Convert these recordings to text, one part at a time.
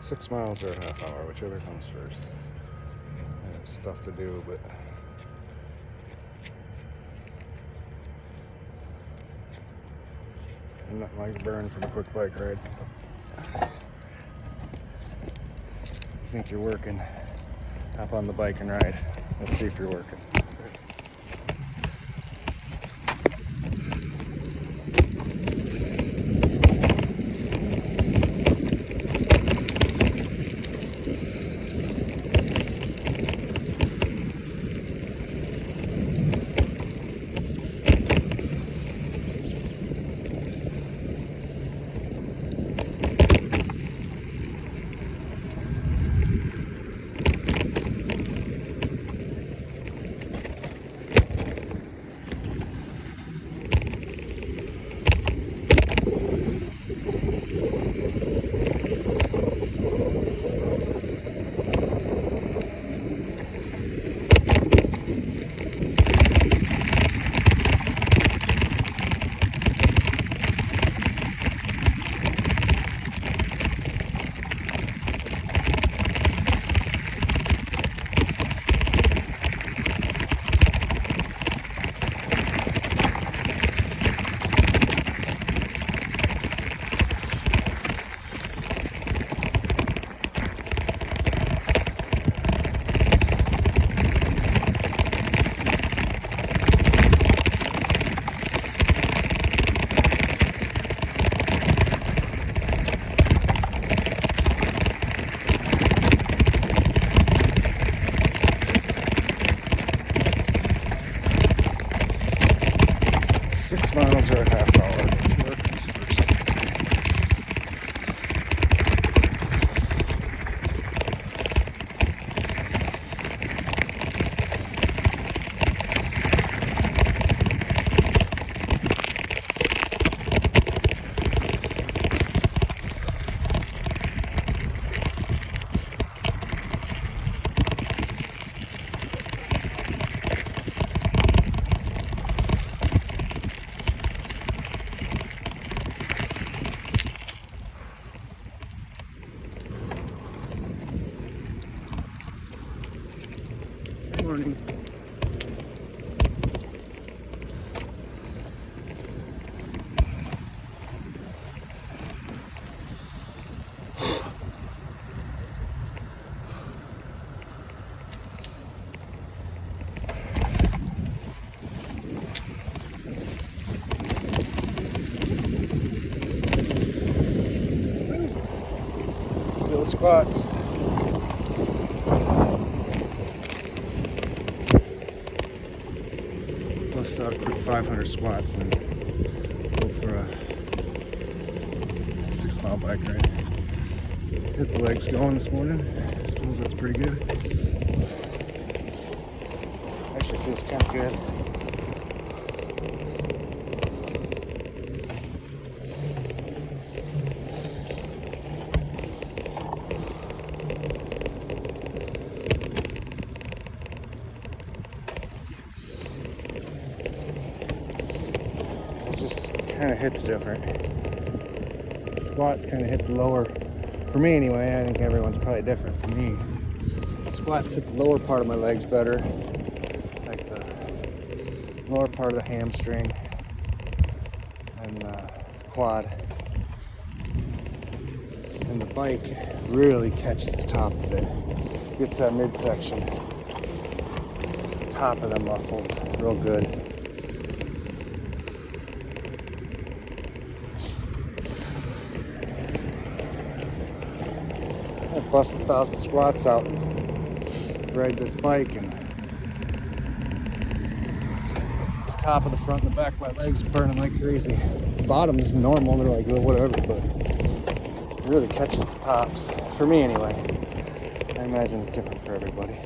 6 miles or a half hour, whichever comes first. I have stuff to do, but nothing like the burn from a quick bike ride. You think you're working, hop on the bike and ride. Let's see if you're working. Six miles or a half hour. Whichever comes first. Morning. Feel the squats. Bust out a quick 500 squats and then go for a 6 mile bike ride. Hit the legs going this morning. I suppose that's pretty good. Actually feels kind of good. It just kind of hits different. Squats kind of hit the lower, for me anyway. I think everyone's probably different. For me, squats hit the lower part of my legs better, like the lower part of the hamstring and the quad. And the bike really catches the top of it, gets that midsection. It's the top of the muscles real good. I bust 1,000 squats out and ride this bike, and the top of the front and the back of my legs burning like crazy. The bottom is normal, they're like, well, whatever, but it really catches the tops. For me anyway. I imagine it's different for everybody.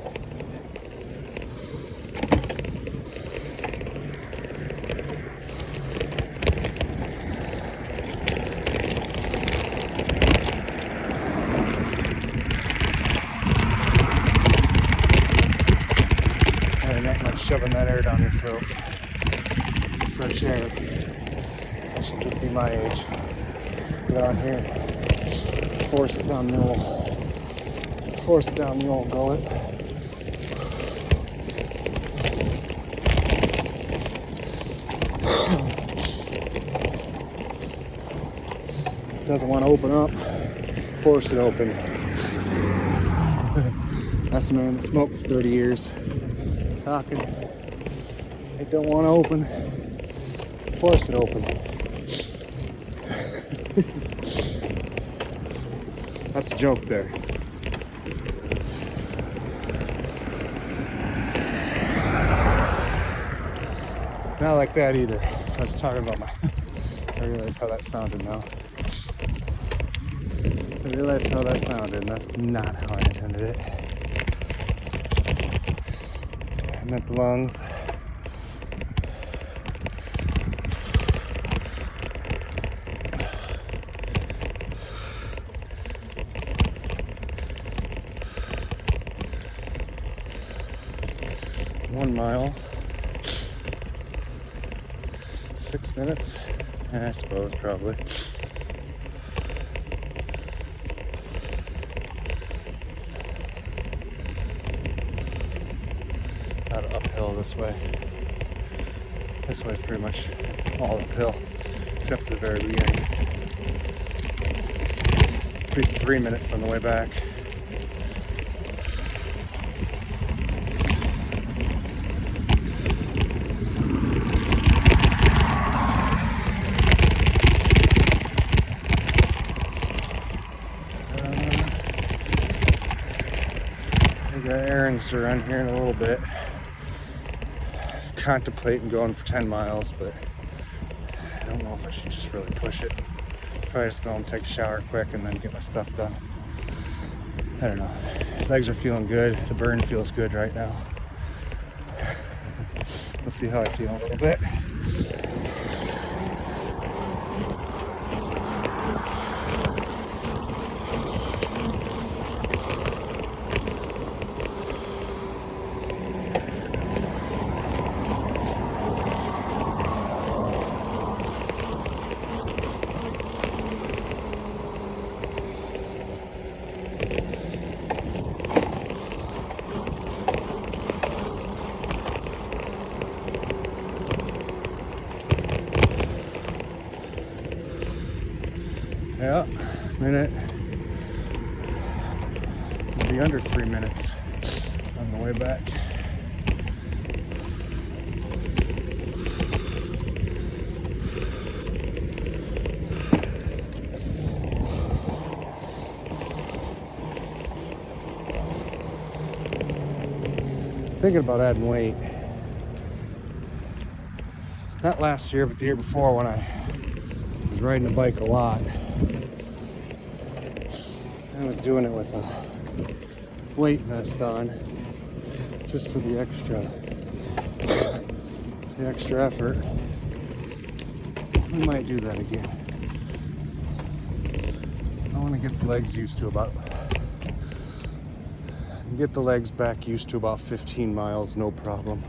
Shoving that air down your throat. Fresh air. I should just be my age. Get on here, force it down the hole. force it down the old gullet. Doesn't want to open up, force it open. That's a man that smoked for 30 years. Talking. It don't want to open, force it open. That's a joke there. Not like that either. I was talking about my... I realized how that sounded now. I realized how that sounded, and that's not how I intended it. I meant the lungs. One mile. 6 minutes, I suppose, probably. Not uphill this way. This way is pretty much all uphill, except for the very beginning. Be 3 minutes on the way back. Got errands to run here in a little bit. Contemplating going for 10 miles, but I don't know if I should just really push it. Probably just go home, take a shower quick, and then get my stuff done. I don't know. Legs are feeling good. The burn feels good right now. We'll see how I feel in a little bit. Yeah, minute. It'll be under 3 minutes on the way back. Thinking about adding weight. Not last year, but the year before when I was riding a bike a lot. I was doing it with a weight vest on, just for the extra effort. I might do that again. I want to get the legs used to get the legs back used to about 15 miles, no problem.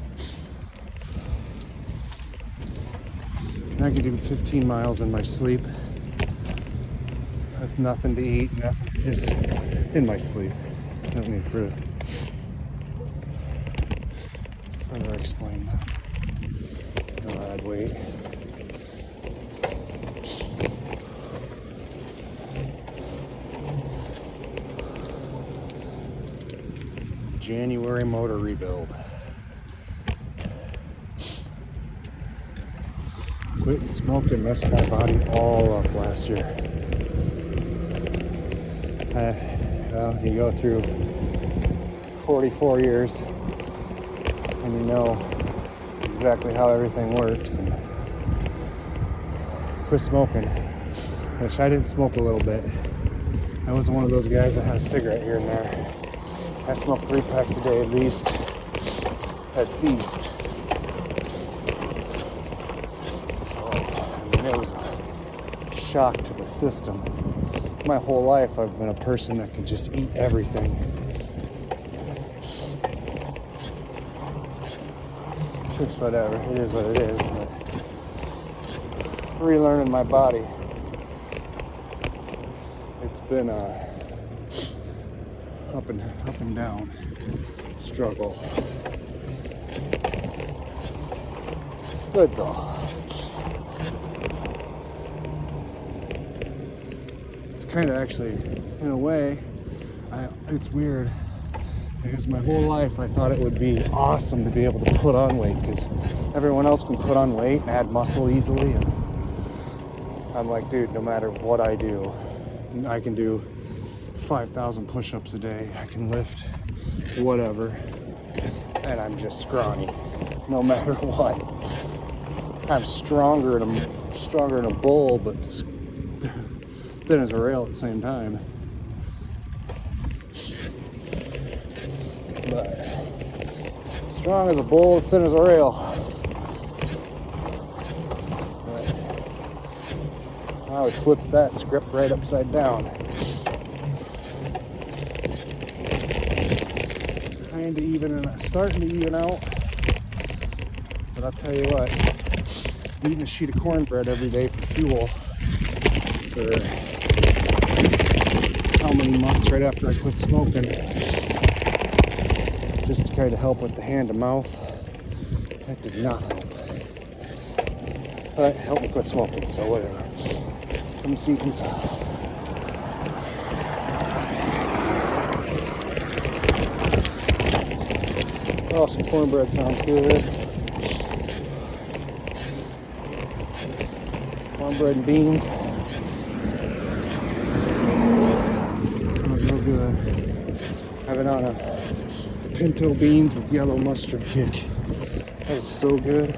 And I could do 15 miles in my sleep with nothing to eat, nothing, just in my sleep. I don't need to further explain that. No add weight. January motor rebuild. Quitting smoking messed my body all up last year. Well, you go through 44 years and you know exactly how everything works. And quit smoking, which I didn't smoke a little bit. I wasn't one of those guys that had a cigarette here and there. I smoked 3 packs a day at least. At least. So, I mean, it was a shock to the system. My whole life I've been a person that could just eat everything. Just whatever, it is what it is, but relearning my body. It's been a up and down struggle. It's good though. It's kind of actually, in a way, it's weird because my whole life I thought it would be awesome to be able to put on weight because everyone else can put on weight and add muscle easily, and I'm like, dude, no matter what I do, I can do 5,000 push-ups a day, I can lift whatever, and I'm just scrawny no matter what. I'm stronger in a bull, but thin as a rail at the same time. But strong as a bull, thin as a rail. But I would flip that script right upside down. Starting to even out. But I'll tell you what, eating a sheet of cornbread every day for fuel for how many months right after I quit smoking, just to kind of help with the hand to mouth, that did not help. But it helped me quit smoking, so whatever. Come see, come saw. Oh, some cornbread sounds good. Cornbread and beans. Sounds real good. Have it on a pinto beans with yellow mustard kick. That is so good.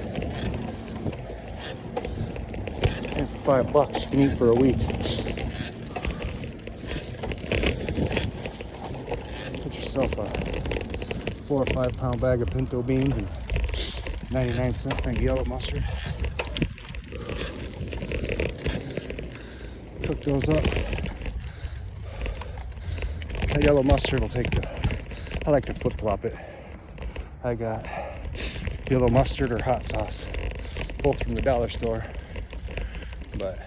And for $5, you can eat for a week. Get yourself a 4 or 5 pound bag of pinto beans and 99-cent thing of yellow mustard. Cook those up. That yellow mustard will take I like to flip-flop it. I got yellow mustard or hot sauce, both from the dollar store, but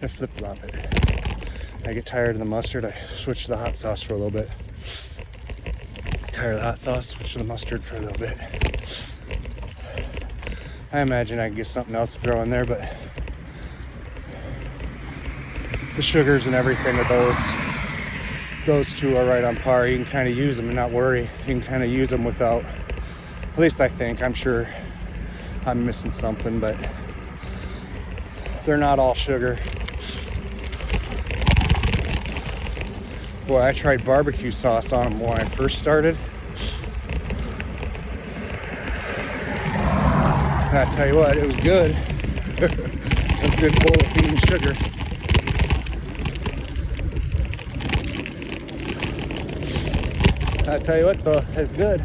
I flip-flop it. I get tired of the mustard, I switch to the hot sauce for a little bit. Tired of the hot sauce, switch to the mustard for a little bit. I imagine I can get something else to throw in there, but the sugars and everything of those two are right on par. You can kind of use them and not worry. You can kind of use them without, at least I think, I'm sure I'm missing something, but they're not all sugar. Boy, I tried barbecue sauce on them when I first started. I tell you what, it was good. A good bowl of bean sugar. I tell you what though, it's good.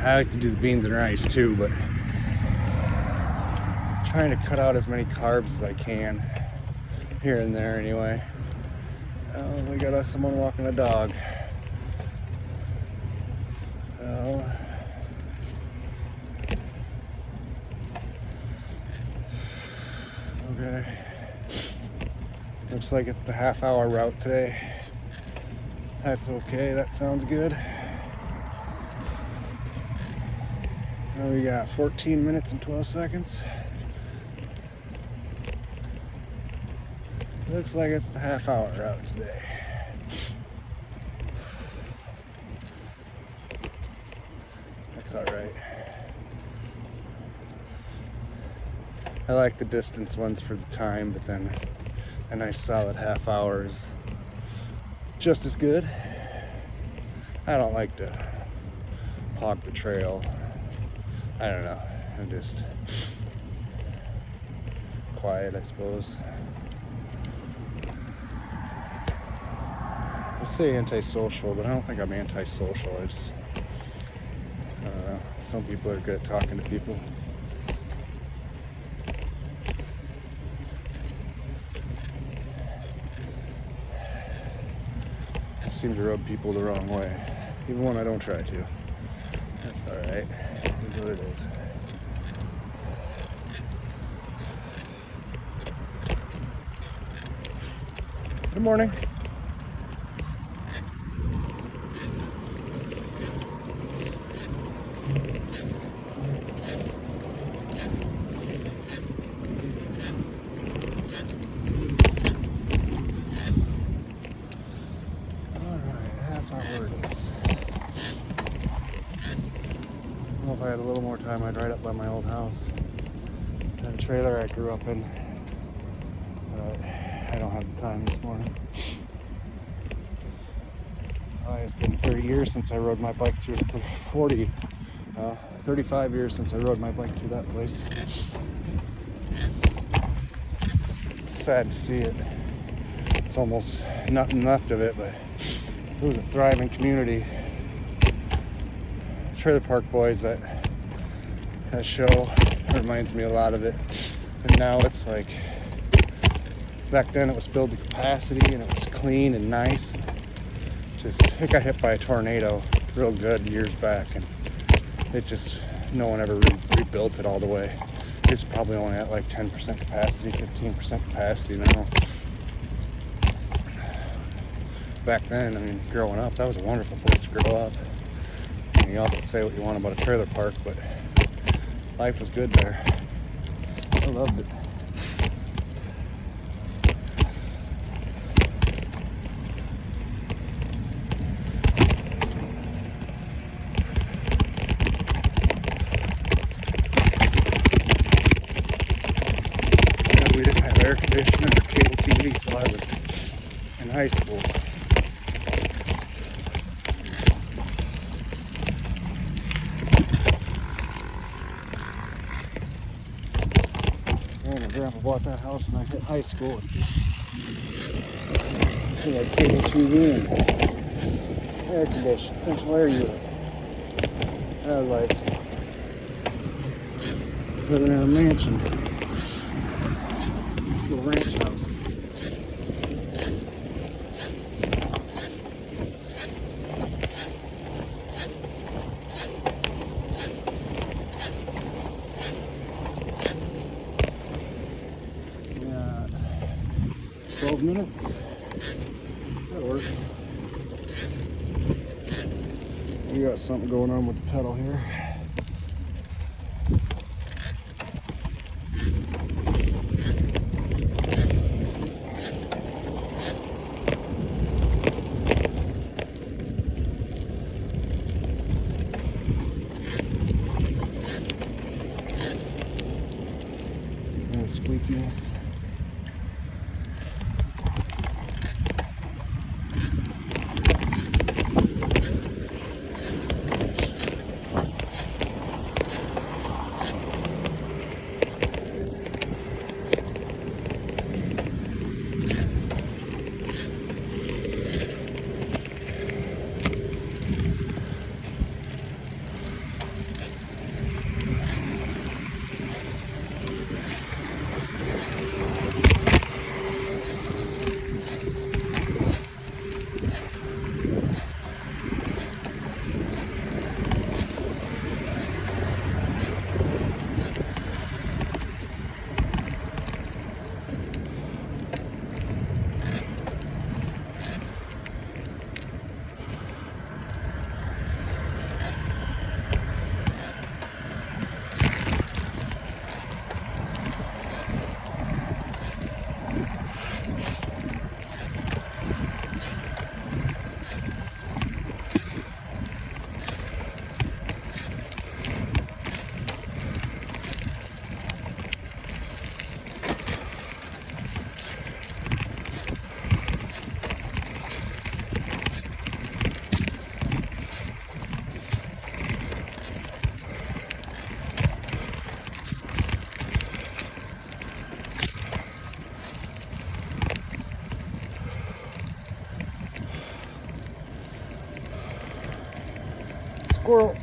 I like to do the beans and rice too, but I'm trying to cut out as many carbs as I can here and there anyway. Oh, we got someone walking a dog. Oh. Okay. Looks like it's the half-hour route today. That's okay, that sounds good. Now we got 14 minutes and 12 seconds. Looks like it's the half-hour route today. That's all right. I like the distance ones for the time, but then a nice solid half hour is just as good. I don't like to hog the trail. I don't know. I'm just quiet, I suppose. I say antisocial, but I don't think I'm antisocial. I don't know. Some people are good at talking to people. I seem to rub people the wrong way, even when I don't try to. That's alright. Is what it is. Good morning. If I had a little more time, I'd ride up by my old house. The trailer I grew up in. But I don't have the time this morning. It's been 30 years since I rode my bike through 35 years since I rode my bike through that place. It's sad to see it. It's almost nothing left of it, but it was a thriving community. Trailer Park Boys, that show reminds me a lot of it. And now it's like, back then it was filled to capacity and it was clean and nice. It got hit by a tornado real good years back, and no one ever rebuilt it all the way. It's probably only at like 10% capacity, 15% capacity now. Back then, I mean, growing up, that was a wonderful place to grow up. You all can say what you want about a trailer park, but life was good there. I loved it. Yeah, we didn't have air conditioning or cable TV, so I was in high school. Grandpa bought that house when I hit high school. He had cable TV and air conditioning, central air unit. I was like living in a mansion. This little ranch house. Yeah, 12 minutes. That'll work. We got something going on with the pedal here. Squeakiness. Squirrel.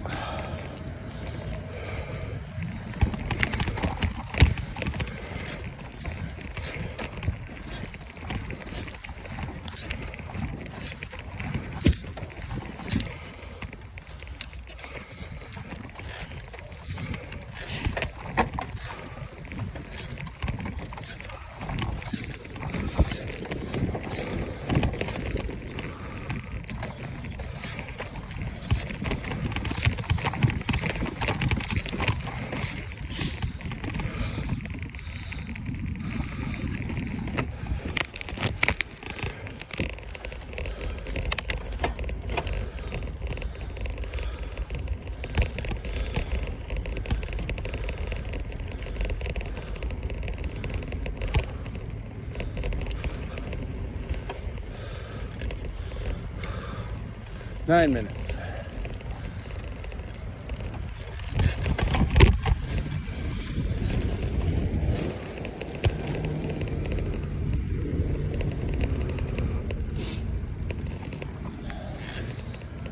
9 minutes.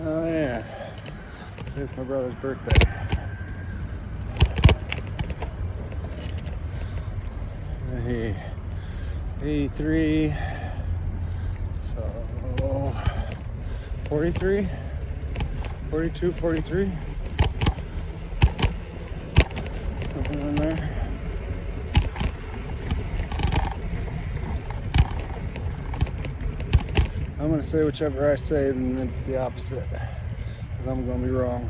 Oh yeah, it's my brother's birthday. 83, so 43, 42, 43, something in there. I'm gonna say whichever I say, and it's the opposite, because I'm gonna be wrong.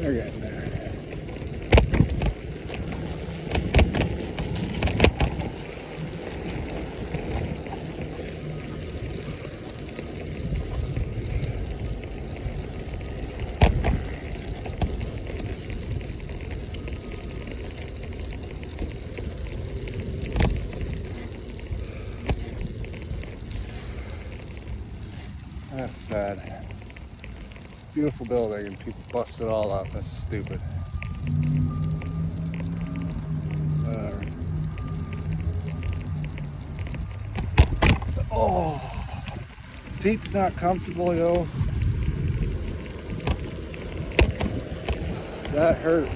They're getting there. That's sad. Beautiful building and people bust it all up. That's stupid. Whatever. Oh, seat's not comfortable, yo. That hurt.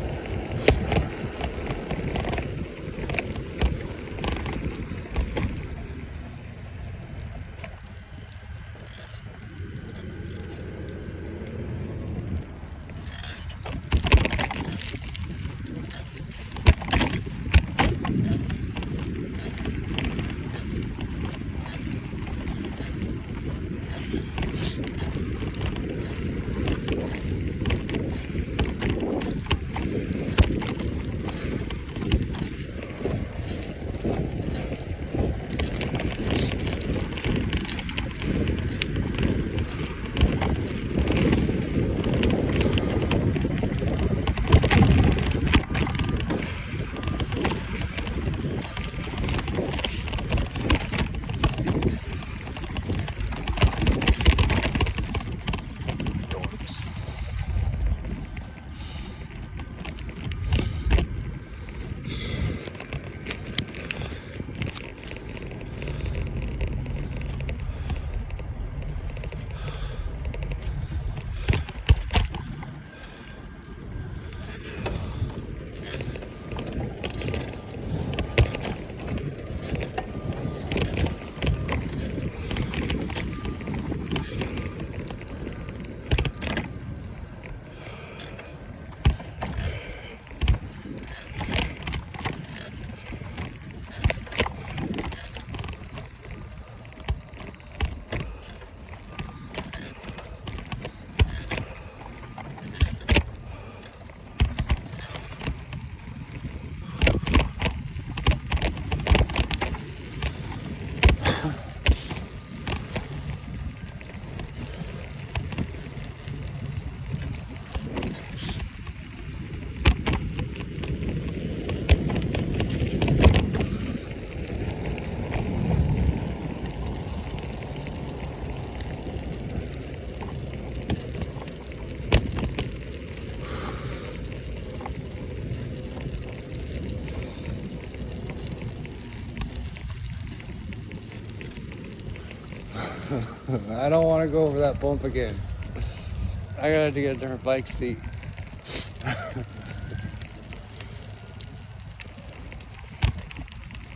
I don't want to go over that bump again. I gotta get a different bike seat.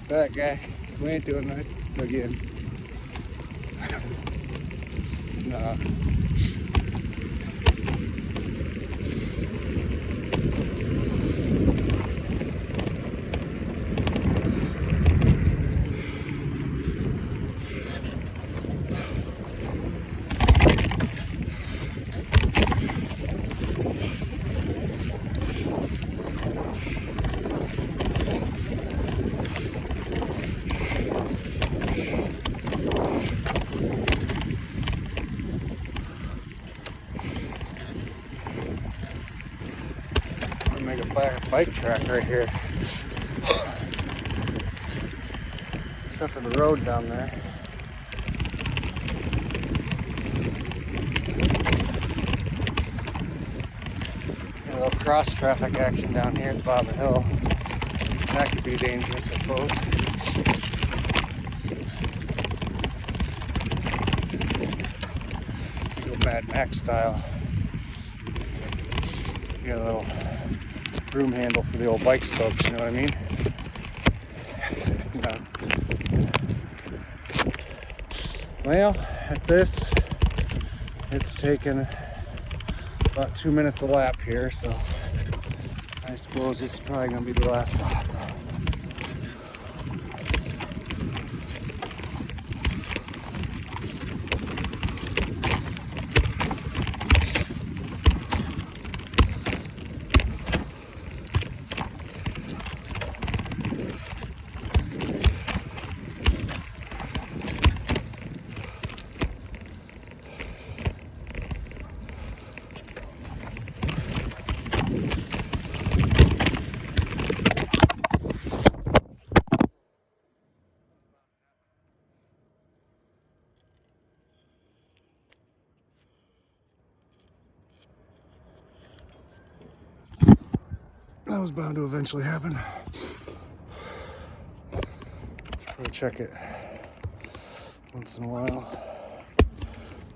That guy, we ain't doing that again. Nah. Make a bike track right here. Except for the road down there. A little cross traffic action down here at the bottom of the hill. That could be dangerous, I suppose. Go Mad Max style. You got a little broom handle for the old bike spokes, you know what I mean? No. Well, at this, it's taken about 2 minutes a lap here, so I suppose this is probably gonna be the last lap. That was bound to eventually happen. Probably check it once in a while.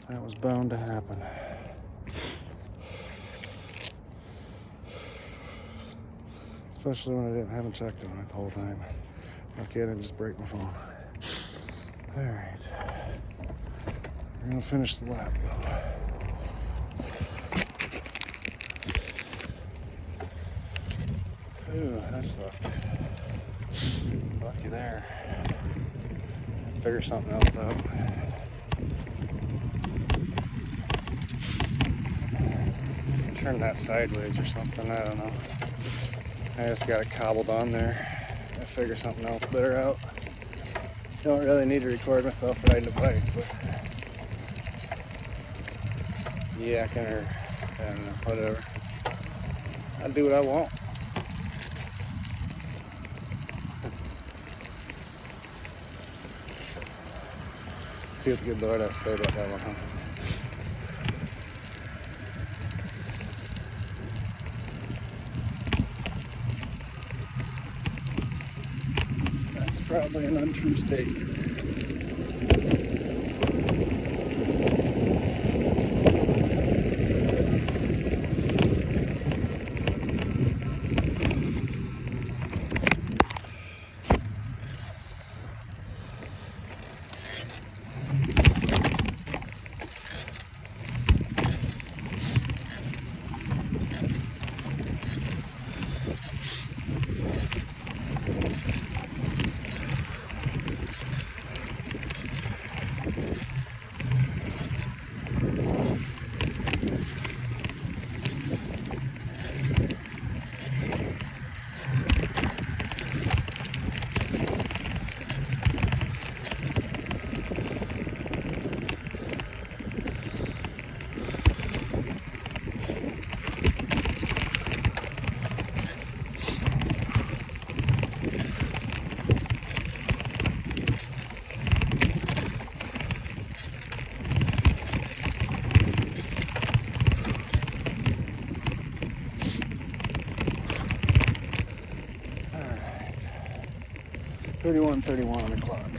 That was bound to happen. Especially when I haven't checked it the whole time. Okay, I just break my phone. All right, we're gonna finish the lap though. Ooh, that sucked. Lucky there. Figure something else out. Turn that sideways or something, I don't know. I just got it cobbled on there. I figure something else better out. Don't really need to record myself riding a bike, but yakking or I don't know, whatever. I'll do what I want. See what the good Lord has to say about that one, huh? That's probably an untrue statement. All right, 31:31 on the clock.